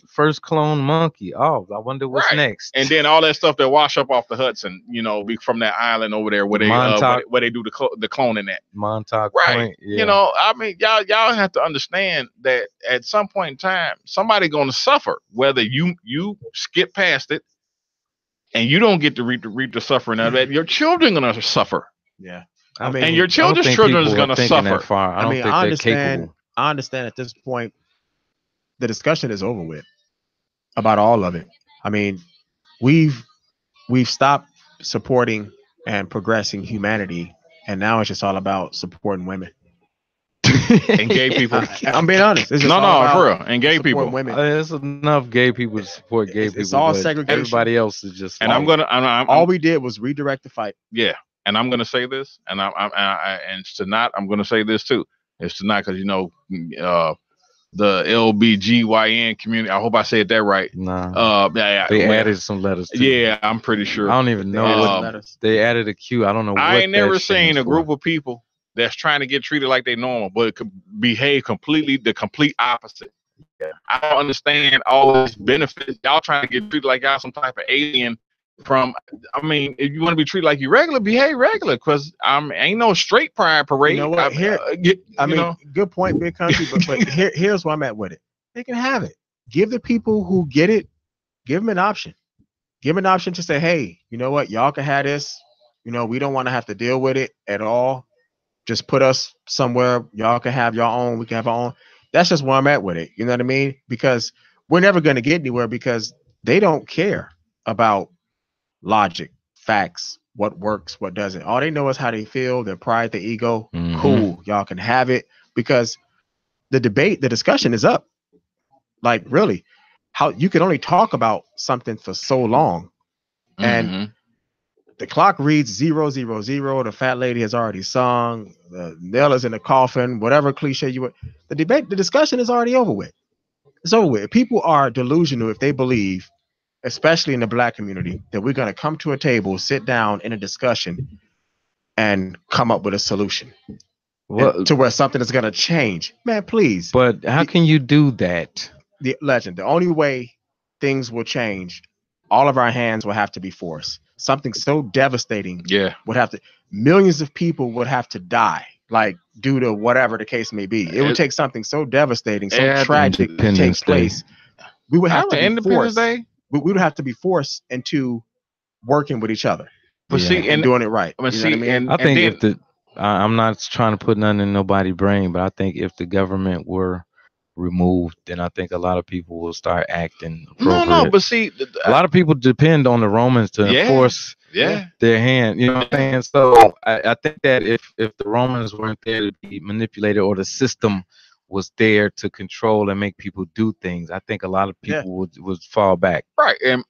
First clone monkey. Oh, I wonder what's next. And then all that stuff that wash up off the Hudson, you know, from that island over there where they do the cloning at. Montauk right. Point, yeah. You know, I mean, y'all have to understand that at some point in time, somebody gonna suffer, whether you skip past it and you don't get to reap the suffering of it. Your children gonna suffer. Yeah. I mean, and your children's children is going to suffer. I don't think they're capable. I understand at this point, the discussion is over with about all of it. I mean, we've stopped supporting and progressing humanity, and now it's just all about supporting women and gay people. I'm being honest. It's just for real. And gay people. Women. There's enough gay people to support gay people. It's all segregation. Everybody else is just. And all we did was redirect the fight. Yeah. And I'm going to say this, and and tonight I'm going to say this too. It's tonight because, you know, the LBGYN community. I hope I said that right. Nah. They added some letters. Too. Yeah, I'm pretty sure. I don't even know what letters. They added a Q. I don't know. I ain't never seen a group of people that's trying to get treated like they normal, but it could behave the complete opposite. Yeah. I don't understand all this benefits. Y'all trying to get treated like y'all some type of alien. I mean, if you want to be treated like you regular, behave regular, because ain't no straight pride parade. You know what? Good point, Big Country, but here's where I'm at with it. They can have it. Give the people who get it, give them an option. Give them an option to say, hey, you know what? Y'all can have this. You know, we don't want to have to deal with it at all. Just put us somewhere. Y'all can have your own. We can have our own. That's just where I'm at with it. You know what I mean? Because we're never going to get anywhere because they don't care about logic, facts, what works, what doesn't. All they know is how they feel, their pride, their ego. Mhm. Cool, y'all can have it, because the discussion is up. Like, really, how you can only talk about something for so long, and Mhm. the clock reads 000. The fat lady has already sung. The nail is in the coffin. Whatever cliche you want, the discussion is already over with. It's over with. People are delusional if they believe, especially in the Black community, that we're going to come to a table, sit down in a discussion, and come up with a solution to where something is going to change. Man, please. But how can you do that? The legend. The only way things will change, all of our hands will have to be forced. Something so devastating would have to, millions of people would have to die, like due to whatever the case may be. It would take something so devastating, so tragic to take place. We would have to be forced. We would have to be forced into working with each other, but see, and doing it right. But see, and I think I'm not trying to put nothing in nobody's brain, but I think if the government were removed, then I think a lot of people will start acting appropriate. No, but see, a lot of people depend on the Romans to enforce their hand. You know what I'm saying? So I think that if the Romans weren't there to be manipulated, or the system was there to control and make people do things, I think a lot of people would fall back. Right. And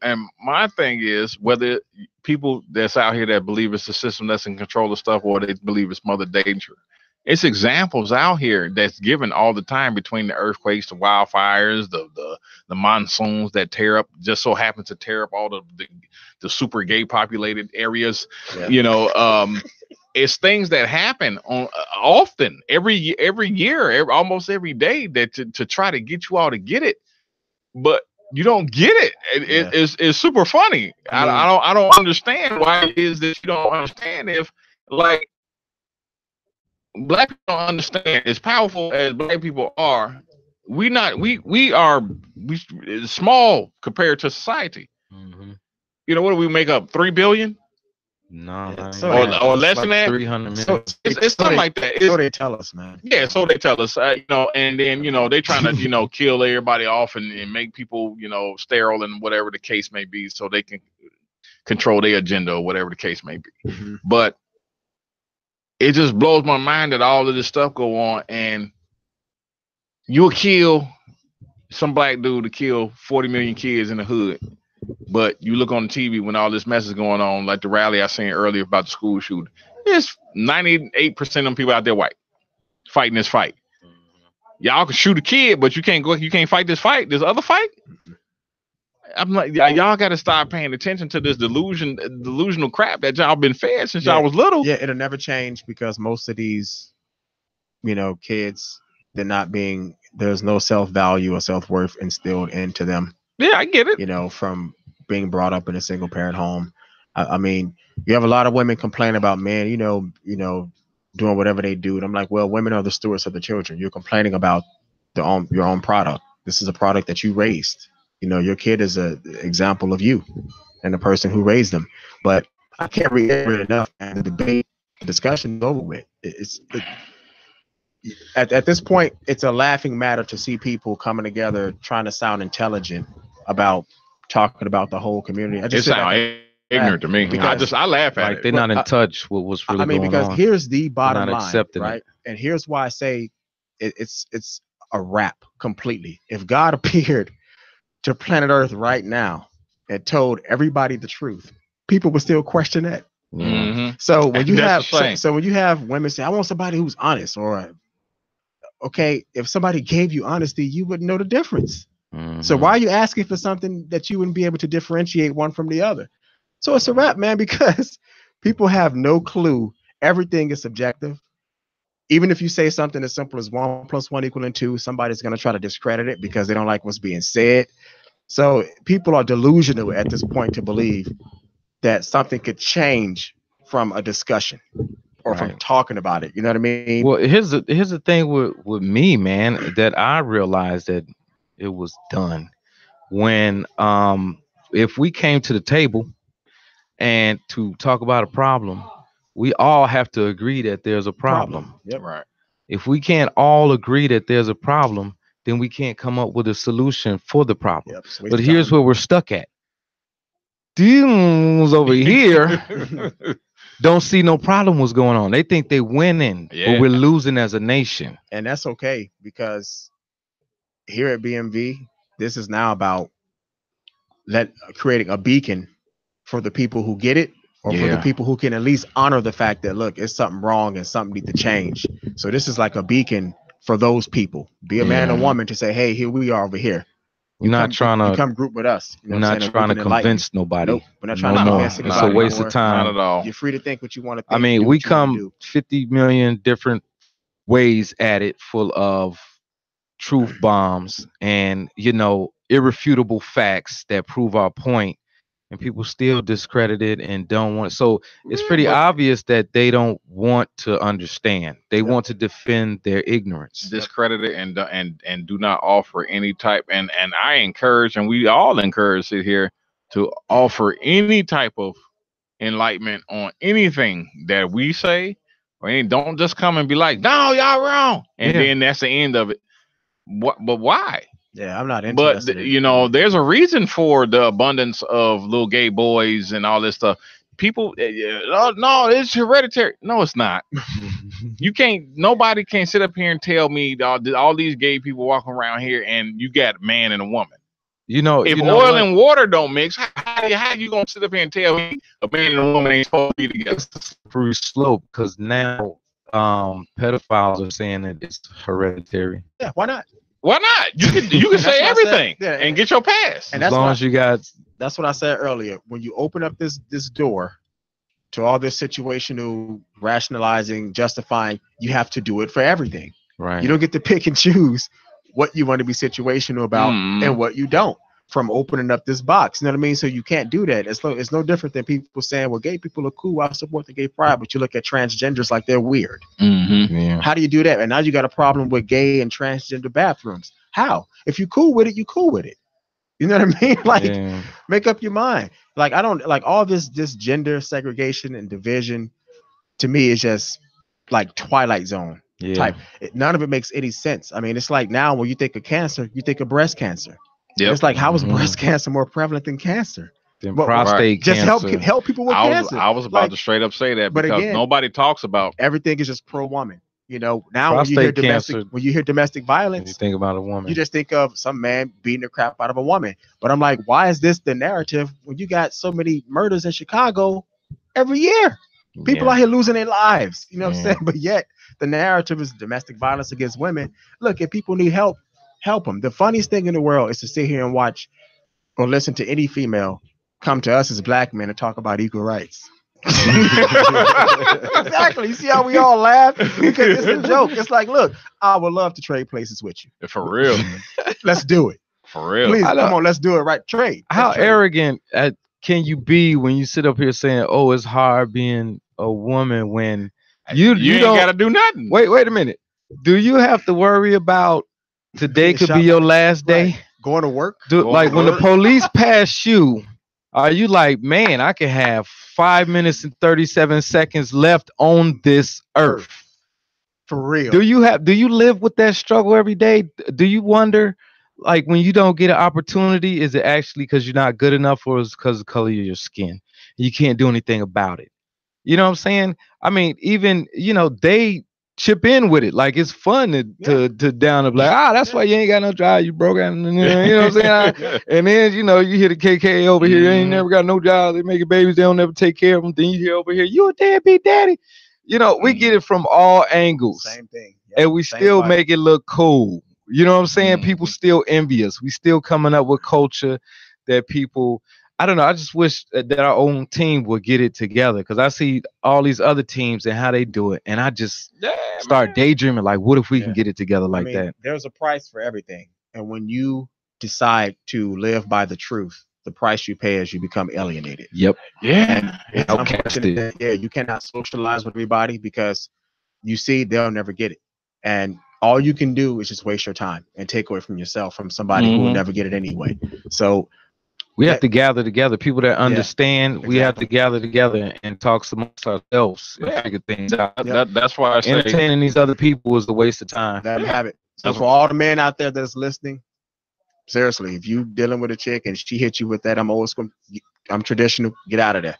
my thing is, whether people that's out here that believe it's the system that's in control of stuff, or they believe it's Mother Nature, it's examples out here that's given all the time, between the earthquakes, the wildfires, the monsoons that tear up, just so happen to tear up all the super gay populated areas. You know, it's things that happen on often every year, almost every day, that to try to get you all to get it, but you don't get it. It's super funny. I don't understand why it is that you don't understand. If, like, Black people don't understand, as powerful as Black people are, we are small compared to society. Mm-hmm. You know, what do we make up? 3 billion? No, or less than that. 300 million. So it's something like that. So they tell us, man. Yeah, so they tell us. You know, and then, you know, they trying to kill everybody off and make people, sterile and whatever the case may be, so they can control their agenda or whatever the case may be. Mm-hmm. But it just blows my mind that all of this stuff go on, and you'll kill some Black dude to kill 40 million kids in the hood. But you look on the TV when all this mess is going on, like the rally I seen earlier about the school shooting. There's 98% of them people out there white fighting this fight. Y'all can shoot a kid, but you can't fight this fight. This other fight. I'm like, y'all got to start paying attention to this delusional crap that y'all been fed since y'all was little. Yeah, it'll never change, because most of these, kids, there's no self-value or self-worth instilled into them. Yeah, I get it. From being brought up in a single parent home. I mean, you have a lot of women complain about men, doing whatever they do. And I'm like, well, women are the stewards of the children. You're complaining about your own product. This is a product that you raised. Your kid is an example of you and the person who raised them. But I can't reiterate enough, and the discussion is over with. At this point, it's a laughing matter to see people coming together trying to sound intelligent about talking about the whole community. It sounds ignorant to me. Because I laugh at it. They're not in touch with what's really going on. Because here's the bottom line, right? It. And here's why I say it's a wrap completely. If God appeared to planet Earth right now and told everybody the truth, people would still question that. Mm-hmm. So when you have women say, "I want somebody who's honest," or okay, if somebody gave you honesty, you wouldn't know the difference. Mm-hmm. So why are you asking for something that you wouldn't be able to differentiate one from the other? So it's a wrap, man, because people have no clue. Everything is subjective. Even if you say something as simple as 1 + 1 = 2, somebody's going to try to discredit it because they don't like what's being said. So people are delusional at this point to believe that something could change from a discussion or from talking about it. You know what I mean? Well, here's the thing with me, man, that I realized that it was done when if we came to the table and to talk about a problem, we all have to agree that there's a problem. Yep. Right. If we can't all agree that there's a problem, then we can't come up with a solution for the problem. Yep. But here's where we're stuck at. dudes over here don't see no problem what's going on. They think they winning, but we're losing as a nation. And that's okay, because here at BMV, this is now about creating a beacon for the people who get it, or for the people who can at least honor the fact that, look, it's something wrong and something need to change. So this is like a beacon for those people. Be a man or woman to say, hey, here we are over here. We're not trying to come group with us. We're not trying to convince nobody. Nope. We're not trying to convince anybody. It's a waste of time. Not at all. You're free to think what you want to think. I mean, we come 50 million different ways at it, full of truth bombs and, irrefutable facts that prove our point, and people still discredit it and don't want it. So it's pretty obvious that they don't want to understand. They want to defend their ignorance, discredit it, and do not offer any type. And I encourage, and we all encourage it here, to offer any type of enlightenment on anything that we say. Don't just come and be like, no, y'all wrong, and then that's the end of it. But why? Yeah, I'm not interested. But there's a reason for the abundance of little gay boys and all this stuff. People, no, it's hereditary. No, it's not. Nobody can sit up here and tell me all these gay people walking around here and you got a man and a woman. If oil and water don't mix, how you gonna sit up here and tell me a man and a woman ain't supposed to be together? Through slope, because now pedophiles are saying that it's hereditary. Yeah, why not? Why not? You can say everything and get your pass. And as long as you got. That's what I said earlier. When you open up this door to all this situational rationalizing, justifying, you have to do it for everything. Right. You don't get to pick and choose what you want to be situational about and what you don't, from opening up this box. You know what I mean? So you can't do that. It's no different than people saying, well, gay people are cool, I support the gay pride, but you look at transgenders like they're weird. Yeah. How do you do that? And now you got a problem with gay and transgender bathrooms. How? If you're cool with it, you cool with it. You know what I mean? Like, make up your mind. Like, I don't like all this gender segregation and division. To me, is just like Twilight Zone type. None of it makes any sense. I mean, it's like now when you think of cancer, you think of breast cancer. Yep. It's like, how is breast cancer more prevalent than cancer? Prostate cancer. Just help people with cancer. I was about to straight up say that, because again, nobody talks about everything is just pro woman. Now when you hear domestic violence, you think about a woman. You just think of some man beating the crap out of a woman. But I'm like, why is this the narrative when you got so many murders in Chicago every year? People out here losing their lives. You know what I'm saying? But yet the narrative is domestic violence against women. Look, if people need help, help them. The funniest thing in the world is to sit here and watch or listen to any female come to us as black men and talk about equal rights. Exactly. You see how we all laugh? Because it's a joke. It's like, look, I would love to trade places with you. For real. Let's do it. For real. Please, come on, let's do it right. Trade. How arrogant can you be when you sit up here saying, oh, it's hard being a woman, when you ain't don't gotta do nothing. Wait a minute. Do you have to worry about today could be your last day? Going to work? When the police pass you, are you like, man, I can have 5 minutes and 37 seconds left on this earth? For real. Do you live with that struggle every day? Do you wonder, like, when you don't get an opportunity, is it actually because you're not good enough, or is it because of the color of your skin? You can't do anything about it. You know what I'm saying? I mean, even, they chip in with it. Like, it's fun to down up, like, that's why you ain't got no job, you broke out. You know what I'm saying? And then, you hear the KK over here, they ain't never got no job, they making babies, they don't never take care of them. Then you hear over here, you a deadbeat daddy. We get it from all angles. Same thing. And we still make it look cool. You know what I'm saying? People still envy us. We still coming up with culture that people, I don't know. I just wish that our own team would get it together, because I see all these other teams and how they do it, and I just start daydreaming, like, what if we can get it together like that? There's a price for everything, and when you decide to live by the truth, the price you pay is you become alienated. Yep. Yeah. You cannot socialize with everybody, because you see they'll never get it, and all you can do is just waste your time and take away from yourself from somebody who will never get it anyway. So we have to gather together, people that understand. We have to gather together and talk amongst ourselves and figure things out. That's why I say entertaining these other people is a waste of time. Let them have it. So for all the men out there that's listening, seriously, if you dealing with a chick and she hits you with that, I'm always going to I'm traditional. Get out of there.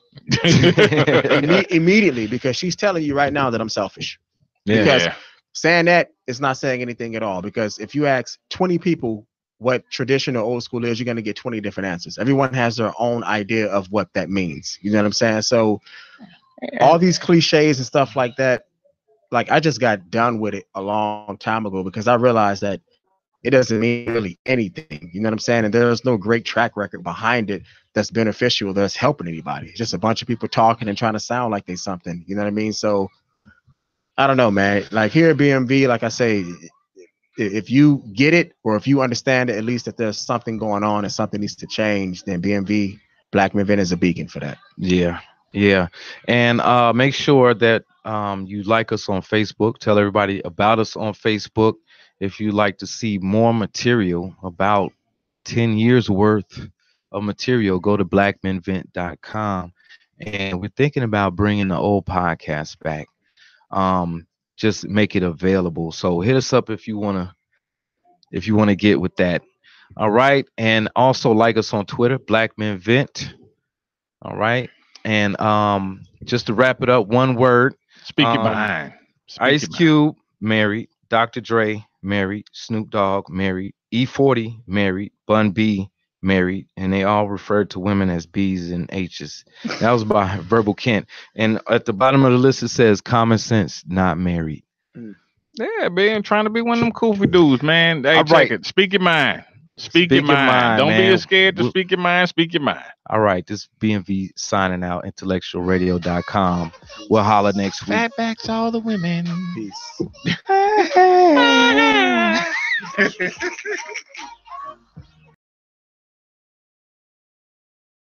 Immediately, because she's telling you right now that I'm selfish. Because saying that is not saying anything at all. Because if you ask 20 people what traditional old school is, you're going to get 20 different answers. Everyone has their own idea of what that means. You know what I'm saying? So all these cliches and stuff like that, like I just got done with it a long time ago because I realized that it doesn't mean really anything. You know what I'm saying? And there's no great track record behind it that's beneficial, that's helping anybody. It's just a bunch of people talking and trying to sound like they something. You know what I mean? So I don't know, man. Like here at BMV, like I say, if you get it or if you understand it, at least that there's something going on and something needs to change, then BMV Black Men Vent is a beacon for that. Yeah. And make sure that you like us on Facebook. Tell everybody about us on Facebook. If you'd like to see more material, about 10 years worth of material, go to blackmenvent.com. And we're thinking about bringing the old podcast back. Just make it available. So hit us up if you want to get with that. All right. And also like us on Twitter, Black Men Vent. All right. And just to wrap it up, one word. Speak your mind. Ice Cube, married. Dr. Dre, married. Snoop Dogg, married. E40, married. Bun B, married. And they all referred to women as B's and H's. That was by Verbal Kent. And at the bottom of the list, it says common sense, not married. Yeah, man. Trying to be one of them goofy dudes, man. Hey, check it. Speak your mind. Speak your mind. Don't be scared to speak your mind. Speak your mind. All right. This BMV signing out. IntellectualRadio.com. We'll holler next week. Fatbacks all the women. Peace.